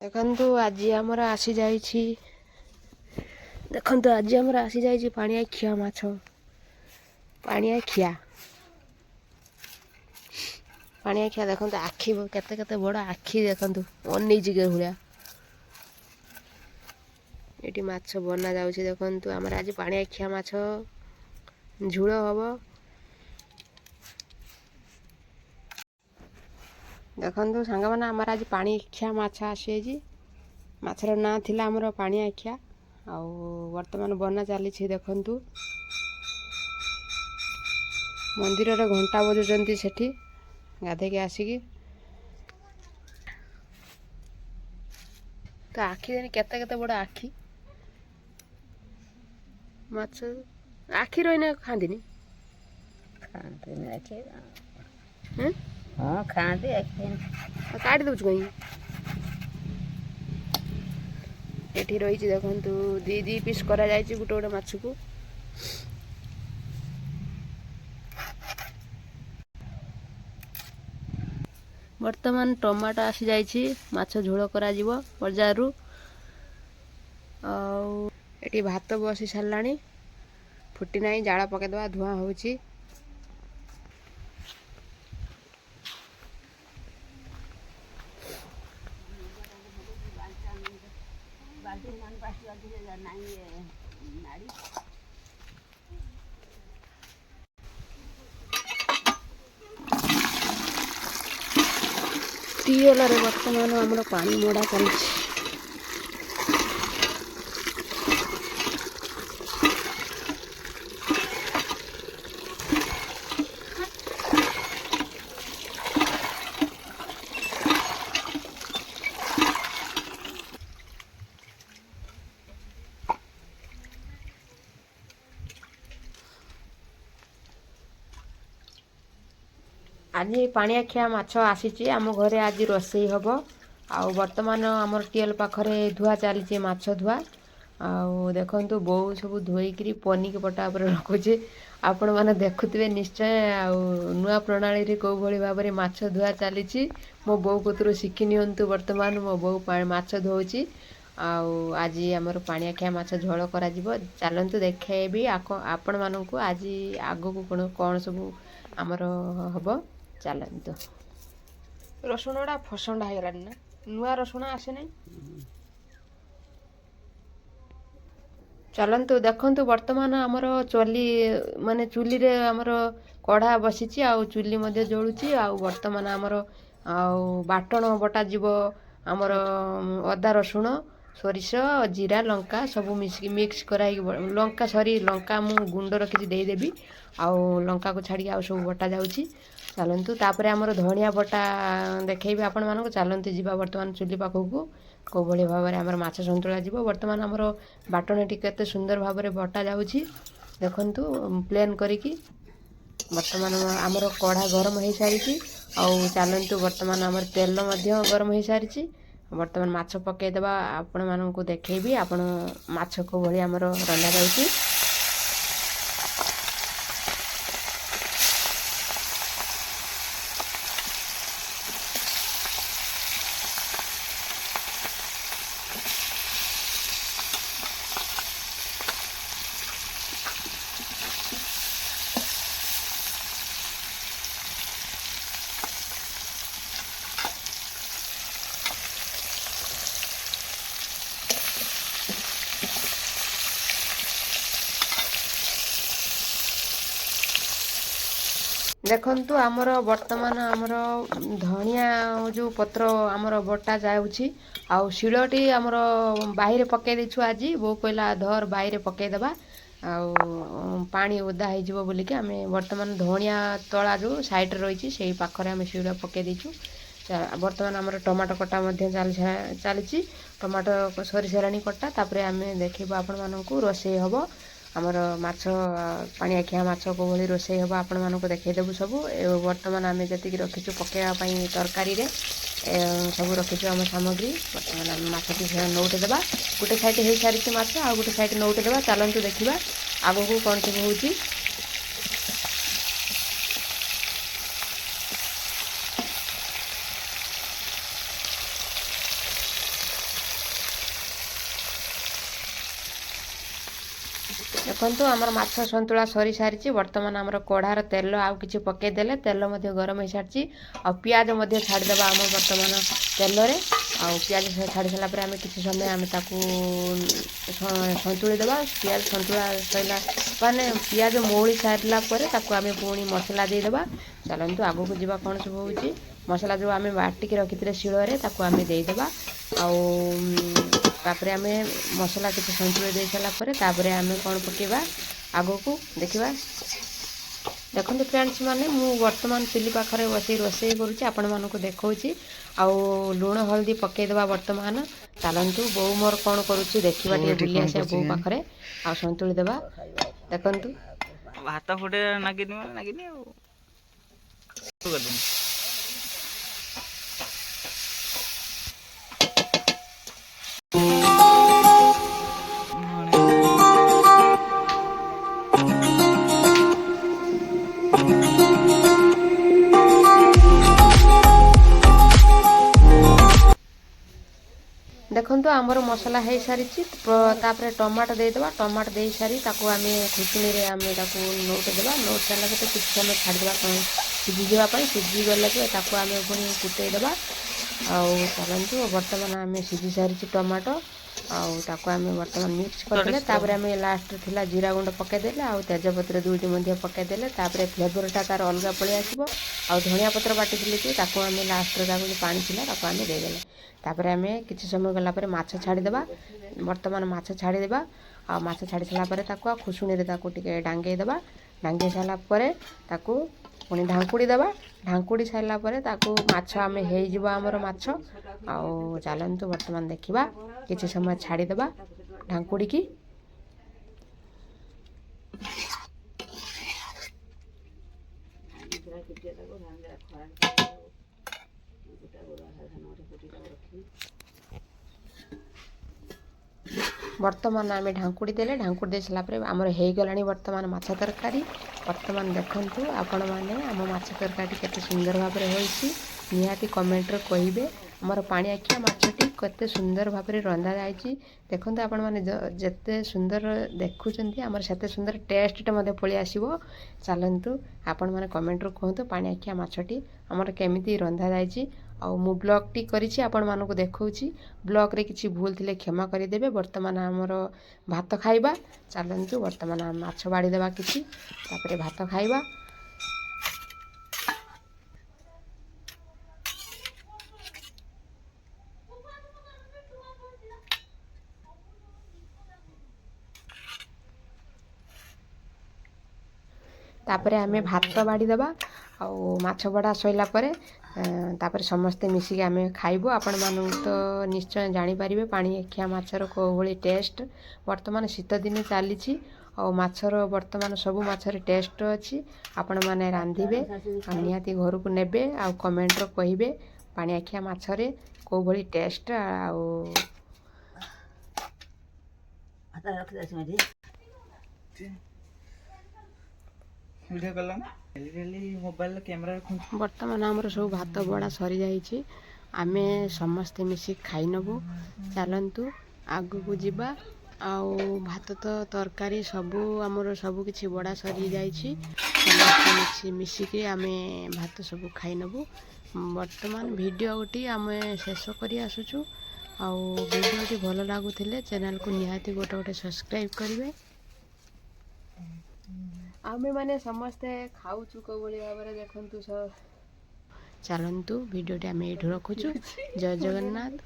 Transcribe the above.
ଦେଖନ୍ତୁ ଆଜି ଆମର ଆସିଯାଇଛି ପାଣିଆଖିଆ ମାଛ। ପାଣିଆଖିଆ ଦେଖନ୍ତୁ ଆଖି କେତେ କେତେ ବଡ଼ ଆଖି ଦେଖନ୍ତୁ ଅନେଇଛି କେ ଭଳିଆ। ଏଠି ମାଛ ବନା ଯାଉଛି ଦେଖନ୍ତୁ ଆମର ଆଜି ପାଣିଆଖିଆ ମାଛ ଝୋଳ ହବ। ଦେଖନ୍ତୁ ସାଙ୍ଗମାନେ ଆମର ଆଜି ପାଣିଆଖିଆ ମାଛ ଆସିଯାଇଛି। ମାଛର ନାଁ ଥିଲା ଆମର ପାଣିଆଖିଆ। ଆଉ ବର୍ତ୍ତମାନ ବନା ଚାଲିଛି ଦେଖନ୍ତୁ। ମନ୍ଦିରରେ ଘଣ୍ଟା ବଜୁଛନ୍ତି ସେଠି ଗାଧେଇକି ଆସିକି। ତ ଆଖି ଦେନି କେତେ କେତେ ବଡ଼ ଆଖି। ମାଛ ଆଖି ରହିନେ ଖାଆନ୍ତିନି। ହଁ ଖାଆନ୍ତି ଆଖି କାଟି ଦେଉଛୁ କାହିଁକି? ଏଠି ରହିଛି ଦେଖନ୍ତୁ ଦି ପିସ୍ କରାଯାଇଛି ଗୋଟେ ଗୋଟେ ମାଛକୁ। ବର୍ତ୍ତମାନ ଟମାଟୋ ଆସିଯାଇଛି ମାଛ ଝୋଳ କରାଯିବ ବଜାରରୁ। ଆଉ ଏଠି ଭାତ ବସି ସାରିଲାଣି, ଫୁଟି ନାହିଁ, ଜାଳ ପକାଇଦେବା, ଧୂଆଁ ହେଉଛି। ଟିଅଲରେ ବର୍ତ୍ତମାନ ଆମର ପାଣି ମଡ଼ା ଚାଲିଛି। ଆଜି ପାଣିଆଖିଆ ମାଛ ଆସିଛି ଆମ ଘରେ, ଆଜି ରୋଷେଇ ହେବ। ଆଉ ବର୍ତ୍ତମାନ ଆମର ଟିଏଲ ପାଖରେ ଧୁଆ ଚାଲିଛି, ମାଛ ଧୁଆ। ଆଉ ଦେଖନ୍ତୁ ବୋଉ ସବୁ ଧୋଇକିରି ପନିକି ପଟା ଉପରେ ରଖୁଛି। ଆପଣମାନେ ଦେଖୁଥିବେ ନିଶ୍ଚୟ। ଆଉ ନୂଆ ପ୍ରଣାଳୀରେ କେଉଁଭଳି ଭାବରେ ମାଛ ଧୁଆ ଚାଲିଛି ମୋ ବୋଉ କତୁରୁ ଶିଖି ନିଅନ୍ତୁ। ବର୍ତ୍ତମାନ ମୋ ବୋଉ ମାଛ ଧୋଉଛି। ଆଉ ଆଜି ଆମର ପାଣିଆଖିଆ ମାଛ ଝୋଳ କରାଯିବ। ଚାଲନ୍ତୁ ଦେଖେଇବି ଆପଣମାନଙ୍କୁ ଆଜି ଆଗକୁ କ'ଣ ସବୁ ଆମର ହେବ। ଚାଲନ୍ତୁ। ରସୁଣଟା ଫସଣ୍ଡା ହେଇଗଲାଣି ନା, ନୂଆ ରସୁଣ ଆସିନାହିଁ। ଚାଲନ୍ତୁ ଦେଖନ୍ତୁ ବର୍ତ୍ତମାନ ଆମର ଚୁଲିରେ ଆମର କଢ଼ା ବସିଛି, ଆଉ ଚୁଲି ମଧ୍ୟ ଜଳୁଛି। ଆଉ ବର୍ତ୍ତମାନ ଆମର ବାଟଣ ବଟା ଯିବ। ଆମର ଅଦା ରସୁଣ ସୋରିଷ ଜିରା ଲଙ୍କା ସବୁ ମିକ୍ସ କରାହେଇକି, ଲଙ୍କା ମୁଁ ଗୁଣ୍ଡ ରଖିଛି ଦେଇଦେବି। ଆଉ ଲଙ୍କାକୁ ଛାଡ଼ିକି ଆଉ ସବୁ ବଟା ଯାଉଛି। ଚାଲନ୍ତୁ ତାପରେ ଆମର ଧଣିଆ ବଟା ଦେଖେଇବି ଆପଣମାନଙ୍କୁ। ଚାଲନ୍ତୁ ଯିବା ବର୍ତ୍ତମାନ ଚୁଲି ପାଖକୁ। କେଉଁଭଳି ଭାବରେ ଆମର ମାଛ ସନ୍ତୁଳା ଯିବ। ବର୍ତ୍ତମାନ ଆମର ବାଟଣଟି କେତେ ସୁନ୍ଦର ଭାବରେ ବଟା ଯାଉଛି ଦେଖନ୍ତୁ, ପ୍ଲେନ୍ କରିକି। ବର୍ତ୍ତମାନ ଆମର କଢ଼ା ଗରମ ହେଇସାରିଛି। ଆଉ ଚାଲନ୍ତୁ ବର୍ତ୍ତମାନ ଆମର ତେଲ ମଧ୍ୟ ଗରମ ହେଇସାରିଛି। ବର୍ତ୍ତମାନ ମାଛ ପକାଇଦେବା, ଆପଣମାନଙ୍କୁ ଦେଖେଇବି ମାଛ କେଉଁଭଳି ଆମର ରନ୍ଧା ଯାଉଛି। ଦେଖନ୍ତୁ ଆମର ବର୍ତ୍ତମାନ ଆମର ଧଣିଆ ଯେଉଁ ପତ୍ର ଆମର ବଟା ଯାଉଛି। ଆଉ ଶିଳଟି ଆମର ବାହିରେ ପକାଇ ଦେଇଛୁ ଆଜି। ବୋଉ କହିଲା ଧର ବାହିରେ ପକାଇଦେବା, ଆଉ ପାଣି ଓଦା ହେଇଯିବ ବୋଲିକି ଆମେ ବର୍ତ୍ତମାନ ଧଣିଆ ତଳା ଯେଉଁ ସାଇଡ଼୍ରେ ରହିଛି ସେଇ ପାଖରେ ଆମେ ଶିଳ ପକାଇ ଦେଇଛୁ। ବର୍ତ୍ତମାନ ଆମର ଟମାଟୋ କଟା ମଧ୍ୟ ଚାଲିଛି। ଟମାଟୋ ସରିସାରିଲାଣି କଟା। ତାପରେ ଆମେ ଦେଖେଇବୁ ଆପଣମାନଙ୍କୁ ରୋଷେଇ ହେବ। ଆମର ପାଣିଆଖିଆ ମାଛ କେଉଁଭଳି ରୋଷେଇ ହେବ ଆପଣମାନଙ୍କୁ ଦେଖେଇଦେବୁ ସବୁ। ବର୍ତ୍ତମାନ ଆମେ ଯେତିକି ରଖିଛୁ ପକାଇବା ପାଇଁ ତରକାରୀରେ ସବୁ ରଖିଛୁ ଆମ ସାମଗ୍ରୀ। ବର୍ତ୍ତମାନ ଆମେ ମାଛଟି ନଉଟେ ଦେବା। ଗୋଟେ ସାଇଡ଼୍ ହେଇସାରିଛି ମାଛ, ଆଉ ଗୋଟେ ସାଇଡ଼୍ ନଉଟେ ଦେବା। ଚାଲନ୍ତୁ ଦେଖିବା ଆଗକୁ କ'ଣ ସବୁ ହେଉଛି। ଦେଖନ୍ତୁ ଆମର ମାଛ ସନ୍ତୁଳା ସରି ସାରିଛି। ବର୍ତ୍ତମାନ ଆମର କଢ଼ାର ତେଲ ଆଉ କିଛି ପକାଇଦେଲେ, ତେଲ ମଧ୍ୟ ଗରମ ହେଇସାରିଛି। ଆଉ ପିଆଜ ମଧ୍ୟ ଛାଡ଼ିଦେବା ଆମ ବର୍ତ୍ତମାନ ତେଲରେ। ଆଉ ପିଆଜ ଛାଡ଼ି ସାରିଲା ପରେ ଆମେ କିଛି ସମୟ ଆମେ ତାକୁ ସନ୍ତୁଳି ଦେବା। ପିଆଜ ସନ୍ତୁଳା ସରିଲା ମାନେ ପିଆଜ ମଉଳି ସାରିଲା ପରେ ତାକୁ ଆମେ ପୁଣି ମସଲା ଦେଇଦେବା। ଚାଲନ୍ତୁ ଆଗକୁ ଯିବା କ'ଣ ସବୁ ହେଉଛି। ମସଲା ଯେଉଁ ଆମେ ବାଟିକି ରଖିଥିଲେ ଶିଳରେ ତାକୁ ଆମେ ଦେଇଦେବା। ଆଉ ତାପରେ ଆମେ ମସଲା କିଛି ସନ୍ତୁଳି ଦେଇ ସାରିଲା ପରେ ତାପରେ ଆମେ କ'ଣ ପକାଇବା ଆଗକୁ ଦେଖିବା। ଦେଖନ୍ତୁ ଫ୍ରେଣ୍ଡସ୍ ମାନେ ମୁଁ ବର୍ତ୍ତମାନ ଚୁଲି ପାଖରେ ବସି ରୋଷେଇ କରୁଛି, ଆପଣମାନଙ୍କୁ ଦେଖାଉଛି। ଆଉ ଲୁଣ ହଳଦୀ ପକାଇଦେବା ବର୍ତ୍ତମାନ। ଚାଲନ୍ତୁ ବୋଉ ମୋର କ'ଣ କରୁଛି ଦେଖିବା, ଟିକେ ବୁଲି ଆସିବା ବୋଉ ପାଖରେ। ଆଉ ସନ୍ତୁଳି ଦେବା। ଦେଖନ୍ତୁ ଭାତ ଫୁଟେ ନାଗିନି ଆଉ ଦେଖନ୍ତୁ ଆମର ମସଲା ହେଇସାରିଛି। ତାପରେ ଟମାଟୋ ଦେଇଦେବା। ଟମାଟୋ ଦେଇ ସାରି ତାକୁ ଆମେ ଖୁସୁଣିରେ ଆମେ ତାକୁ ନଉଟ ଦେବା। ନଉଟ ସାରିଲା ପରେ କିଛି ସମୟ ଛାଡ଼ିଦେବା ସିଝିଯିବା ପାଇଁ। ସିଝିଗଲେ ପରେ ତାକୁ ଆମେ ପୁଣି ଫୁଟେଇ ଦେବା। ଆଉ ଚାଲନ୍ତୁ ବର୍ତ୍ତମାନ ଆମେ ସିଝି ସାରିଛି ଟମାଟୋ। ଆଉ ତାକୁ ଆମେ ବର୍ତ୍ତମାନ ମିକ୍ସ କରିଦେଲେ। ତାପରେ ଆମେ ଲାଷ୍ଟରେ ଥିଲା ଜିରା ଗୁଣ୍ଡ ପକାଇଦେଲେ, ଆଉ ତେଜପତ୍ର ଦୁଇଟି ମଧ୍ୟ ପକାଇଦେଲେ। ତାପରେ ଫ୍ଲେଭରଟା ତା'ର ଅଲଗା ପଳେଇ ଆସିବ। ଆଉ ଧନିଆ ପତ୍ର ବାଟିଥିଲେ କି ତାକୁ ଆମେ ଲାଷ୍ଟରେ ତାକୁ ଯେଉଁ ପାଣି ଥିଲା ତାକୁ ଆମେ ଦେଇଦେଲେ। ତାପରେ ଆମେ କିଛି ସମୟ ଗଲା ପରେ ମାଛ ଛାଡ଼ିଦେବା। ବର୍ତ୍ତମାନ ମାଛ ଛାଡ଼ିଦେବା। ଆଉ ମାଛ ଛାଡ଼ି ସାରିଲା ପରେ ତାକୁ ଆଉ ଖୁସୁଣିରେ ତାକୁ ଟିକେ ଡାଙ୍ଗେଇ ଦେବା। ଡାଙ୍ଗେଇ ସାରିଲା ପରେ ତାକୁ ପୁଣି ଢାଙ୍କୁଡ଼ି ଦେବା। ଢାଙ୍କୁଡ଼ି ସାରିଲା ପରେ ତାକୁ ମାଛ ଆମେ ହେଇଯିବ ଆମର ମାଛ। ଆଉ ଚାଲନ୍ତୁ ବର୍ତ୍ତମାନ ଦେଖିବା। କିଛି ସମୟ ଛାଡ଼ିଦେବା ଢାଙ୍କୁଡ଼ିକି। ବର୍ତ୍ତମାନ ଆମେ ଢାଙ୍କୁଡ଼ି ଦେଲେ। ଢାଙ୍କୁଡ଼ି ଦେଇ ସାରିଲା ପରେ ଆମର ହେଇଗଲାଣି ବର୍ତ୍ତମାନ ମାଛ ତରକାରୀ। ବର୍ତ୍ତମାନ ଦେଖନ୍ତୁ ଆପଣମାନେ ଆମ ମାଛ ତରକାରୀଟି କେତେ ସୁନ୍ଦର ଭାବରେ ହୋଇଛି। ନିହାତି କମେଣ୍ଟରେ କହିବେ ଆମର ପାଣି ଆଖିଆ ମାଛଟି କେତେ ସୁନ୍ଦର ଭାବରେ ରନ୍ଧା ଯାଇଛି। ଦେଖନ୍ତୁ ଆପଣମାନେ ଯେତେ ସୁନ୍ଦର ଦେଖୁଛନ୍ତି ଆମର ସେତେ ସୁନ୍ଦର ଟେଷ୍ଟଟା ମଧ୍ୟ ପଳେଇ ଆସିବ। ଚାଲନ୍ତୁ ଆପଣମାନେ କମେଣ୍ଟରୁ କୁହନ୍ତୁ ପାଣି ଆଖିଆ ମାଛଟି ଆମର କେମିତି ରନ୍ଧା ଯାଇଛି। ଆଉ ମୁଁ ବ୍ଲଗ୍ଟି କରିଛି ଆପଣମାନଙ୍କୁ ଦେଖାଉଛି। ବ୍ଲଗ୍ରେ କିଛି ଭୁଲ ଥିଲେ କ୍ଷମା କରିଦେବେ। ବର୍ତ୍ତମାନ ଆମର ଭାତ ଖାଇବା। ଚାଲନ୍ତୁ ବର୍ତ୍ତମାନ ମାଛ ବାଡ଼ି ଦେବା କିଛି, ତାପରେ ଭାତ ଖାଇବା। ତାପରେ ଆମେ ଭାତ ବାଡ଼ି ଦେବା। ଆଉ ମାଛ ବଡ଼ା ସରିଲା ପରେ ତାପରେ ସମସ୍ତେ ମିଶିକି ଆମେ ଖାଇବୁ। ଆପଣମାନଙ୍କୁ ତ ନିଶ୍ଚୟ ଜାଣିପାରିବେ ପାଣି ଆଖିଆ ମାଛର କେଉଁଭଳି ଟେଷ୍ଟ। ବର୍ତ୍ତମାନ ଶୀତ ଦିନ ଚାଲିଛି। ଆଉ ମାଛର ବର୍ତ୍ତମାନ ସବୁ ମାଛରେ ଟେଷ୍ଟ ଅଛି। ଆପଣମାନେ ରାନ୍ଧିବେ ଆଉ ନିହାତି ଘରକୁ ନେବେ। ଆଉ କମେଣ୍ଟରେ କହିବେ ପାଣି ଆଖିଆ ମାଛରେ କେଉଁଭଳି ଟେଷ୍ଟ। ଆଉ ବର୍ତ୍ତମାନ ଆମର ସବୁ ଭାତ ବଡ଼ା ସରିଯାଇଛି। ଆମେ ସମସ୍ତେ ମିଶିକି ଖାଇନେବୁ। ଚାଲନ୍ତୁ ଆଗକୁ ଯିବା। ଆଉ ଭାତ ତ ତରକାରୀ ସବୁ ଆମର ସବୁ କିଛି ବଡ଼ା ସରିଯାଇଛି। ସମସ୍ତେ ମିଶିକି ଆମେ ଭାତ ସବୁ ଖାଇନେବୁ। ବର୍ତ୍ତମାନ ଭିଡ଼ିଓଟି ଆମେ ଶେଷ କରି ଆସୁଛୁ। ଆଉ ଭିଡ଼ିଓଟି ଭଲ ଲାଗୁଥିଲେ ଚ୍ୟାନେଲକୁ ନିହାତି ଗୋଟେ ସବସ୍କ୍ରାଇବ୍ କରିବେ। ଆମେମାନେ ସମସ୍ତେ ଖାଉଛୁ କେଉଁଭଳି ଭାବରେ ଦେଖନ୍ତୁ। ଚାଲନ୍ତୁ ଭିଡ଼ିଓଟି ଆମେ ଏଇଠୁ ରଖୁଛୁ। ଜୟ ଜଗନ୍ନାଥ।